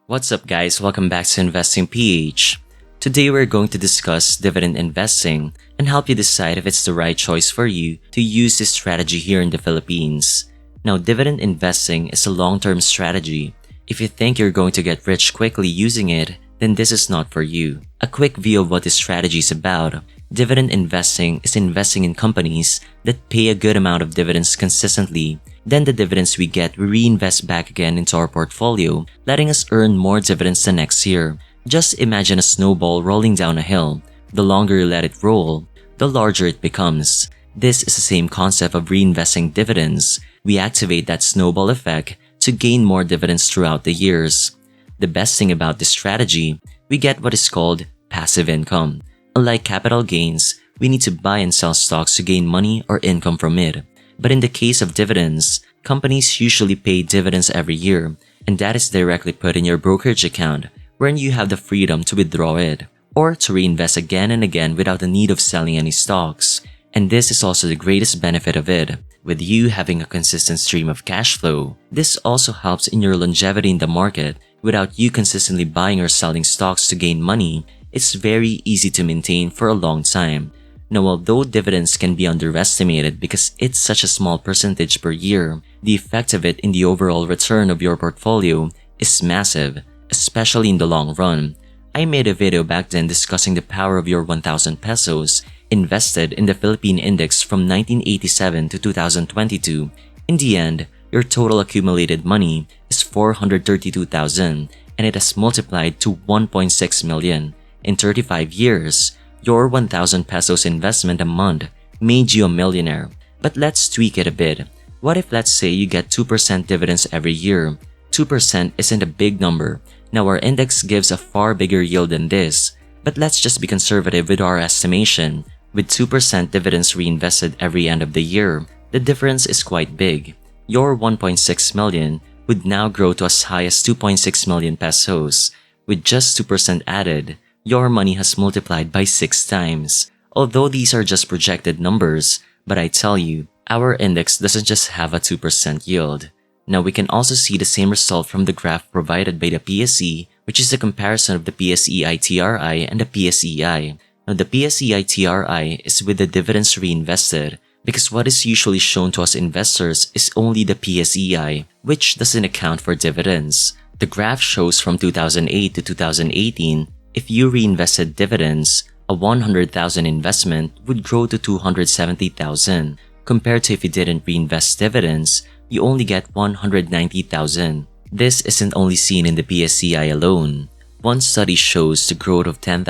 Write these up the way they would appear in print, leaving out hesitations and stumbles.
What's up guys, welcome back to InvestingPH. Today we're going to discuss dividend investing and help you decide if it's the right choice for you to use this strategy here in the Philippines. Now, dividend investing is a long-term strategy. If you think you're going to get rich quickly using it, then this is not for you. A quick view of what this strategy is about. Dividend investing is investing in companies that pay a good amount of dividends consistently. Then the dividends we get, we reinvest back again into our portfolio, letting us earn more dividends the next year. Just imagine a snowball rolling down a hill. The longer you let it roll, the larger it becomes. This is the same concept of reinvesting dividends. We activate that snowball effect to gain more dividends throughout the years. The best thing about this strategy, we get what is called passive income. Unlike capital gains, we need to buy and sell stocks to gain money or income from it. But in the case of dividends, companies usually pay dividends every year, and that is directly put in your brokerage account, wherein you have the freedom to withdraw it, or to reinvest again and again without the need of selling any stocks. And this is also the greatest benefit of it, with you having a consistent stream of cash flow. This also helps in your longevity in the market. Without you consistently buying or selling stocks to gain money, it's very easy to maintain for a long time. Now, although dividends can be underestimated because it's such a small percentage per year, the effect of it in the overall return of your portfolio is massive, especially in the long run. I made a video back then discussing the power of your 1,000 pesos invested in the Philippine index from 1987 to 2022. In the end, your total accumulated money is 432,000 and it has multiplied to 1.6 million. In 35 years, your 1,000 pesos investment a month made you a millionaire. But let's tweak it a bit. What if let's say you get 2% dividends every year? 2% isn't a big number. Now our index gives a far bigger yield than this. But let's just be conservative with our estimation. With 2% dividends reinvested every end of the year, the difference is quite big. Your 1.6 million would now grow to as high as 2.6 million pesos. With just 2% added, your money has multiplied by 6 times. Although these are just projected numbers, but I tell you, our index doesn't just have a 2% yield. Now we can also see the same result from the graph provided by the PSE, which is a comparison of the PSEI TRI and the PSEI. Now the PSEI TRI is with the dividends reinvested, because what is usually shown to us investors is only the PSEI, which doesn't account for dividends. The graph shows from 2008 to 2018, if you reinvested dividends, a 100,000 investment would grow to 270,000. Compared to if you didn't reinvest dividends, you only get 190,000. This isn't only seen in the PSCI alone. One study shows the growth of $10,000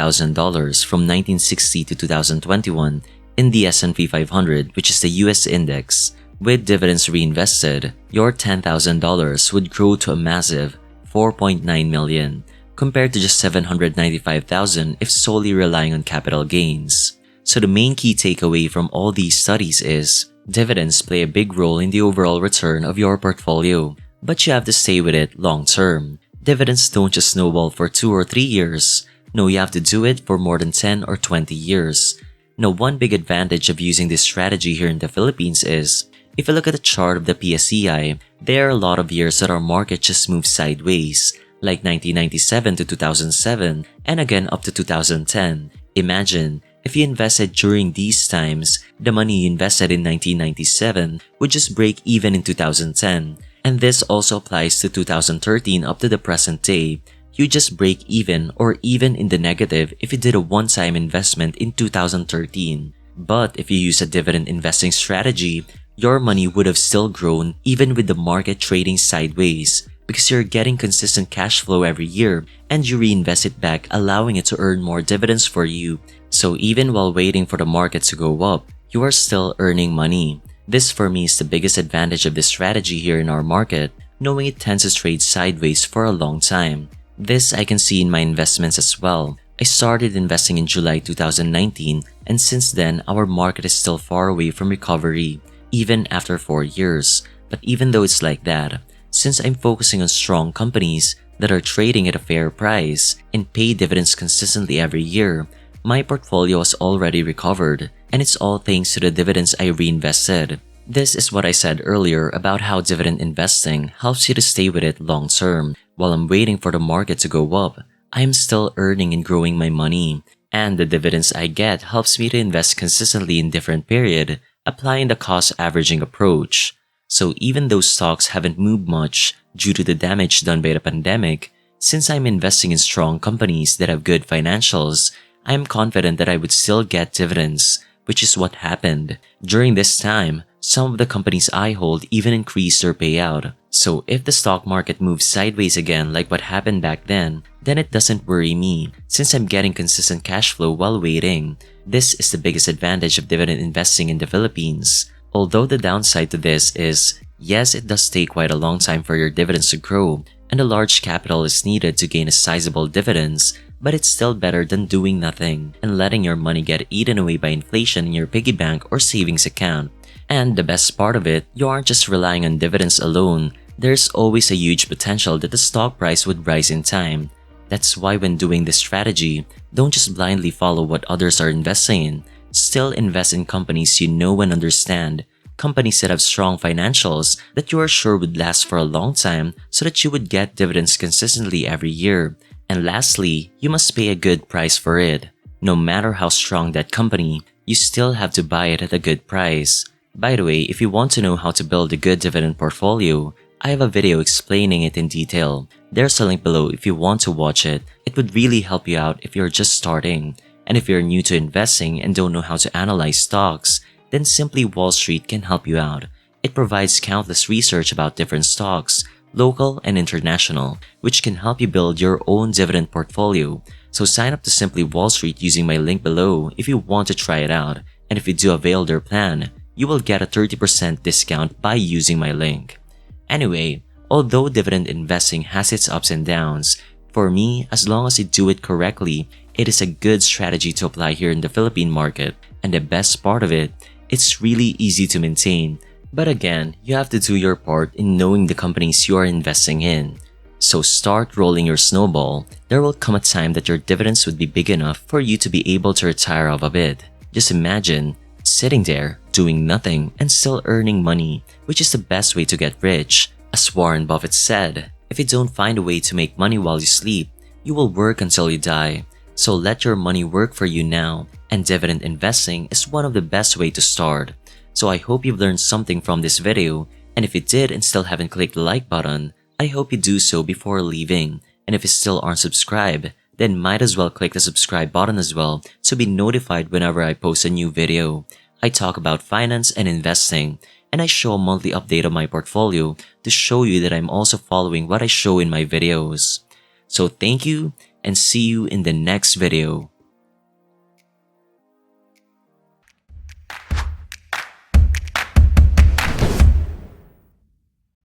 from 1960 to 2021 in the S&P 500, which is the US index. With dividends reinvested, your $10,000 would grow to a massive 4.9 million. Compared to just 795,000 if solely relying on capital gains. So the main key takeaway from all these studies is, dividends play a big role in the overall return of your portfolio, but you have to stay with it long term. Dividends don't just snowball for 2 or 3 years, no, you have to do it for more than 10 or 20 years. Now, one big advantage of using this strategy here in the Philippines is, if you look at the chart of the PSEI, there are a lot of years that our market just moves sideways, like 1997 to 2007 and again up to 2010. Imagine, if you invested during these times, the money you invested in 1997 would just break even in 2010. And this also applies to 2013 up to the present day. You just break even or even in the negative if you did a one-time investment in 2013. But if you use a dividend investing strategy, your money would have still grown even with the market trading sideways, because you're getting consistent cash flow every year and you reinvest it back, allowing it to earn more dividends for you. So even while waiting for the market to go up, you are still earning money. This for me is the biggest advantage of this strategy here in our market, knowing it tends to trade sideways for a long time. This I can see in my investments as well. I started investing in July 2019 and since then our market is still far away from recovery, even after 4 years. But even though it's like that, since I'm focusing on strong companies that are trading at a fair price and pay dividends consistently every year, my portfolio has already recovered, and it's all thanks to the dividends I reinvested. This is what I said earlier about how dividend investing helps you to stay with it long term. While I'm waiting for the market to go up, I am still earning and growing my money. And the dividends I get helps me to invest consistently in different period, applying the cost averaging approach. So even though stocks haven't moved much due to the damage done by the pandemic, since I'm investing in strong companies that have good financials, I am confident that I would still get dividends, which is what happened. During this time, some of the companies I hold even increased their payout. So if the stock market moves sideways again like what happened back then it doesn't worry me since I'm getting consistent cash flow while waiting. This is the biggest advantage of dividend investing in the Philippines. Although the downside to this is, yes, it does take quite a long time for your dividends to grow and a large capital is needed to gain a sizable dividends, but it's still better than doing nothing and letting your money get eaten away by inflation in your piggy bank or savings account. And the best part of it, you aren't just relying on dividends alone. There's always a huge potential that the stock price would rise in time. That's why when doing this strategy, don't just blindly follow what others are investing in. Still invest in companies you know and understand. Companies that have strong financials that you are sure would last for a long time so that you would get dividends consistently every year. And lastly, you must pay a good price for it. No matter how strong that company, you still have to buy it at a good price. By the way, if you want to know how to build a good dividend portfolio, I have a video explaining it in detail. There's a link below if you want to watch it. It would really help you out if you're just starting. And if you're new to investing and don't know how to analyze stocks, then Simply Wall Street can help you out. It provides countless research about different stocks, local and international, which can help you build your own dividend portfolio. So sign up to Simply Wall Street using my link below if you want to try it out. And if you do avail their plan, you will get a 30% discount by using my link. Anyway, although dividend investing has its ups and downs, for me, as long as you do it correctly, it is a good strategy to apply here in the Philippine market. And the best part of it, it's really easy to maintain. But again, you have to do your part in knowing the companies you are investing in. So start rolling your snowball. There will come a time that your dividends would be big enough for you to be able to retire off of it. Just imagine sitting there, doing nothing, and still earning money, which is the best way to get rich. As Warren Buffett said, if you don't find a way to make money while you sleep, you will work until you die. So let your money work for you now, and dividend investing is one of the best ways to start. So I hope you've learned something from this video, and if you did and still haven't clicked the like button, I hope you do so before leaving. And if you still aren't subscribed, then might as well click the subscribe button as well to be notified whenever I post a new video. I talk about finance and investing, and I show a monthly update of my portfolio to show you that I'm also following what I show in my videos. So thank you, and see you in the next video.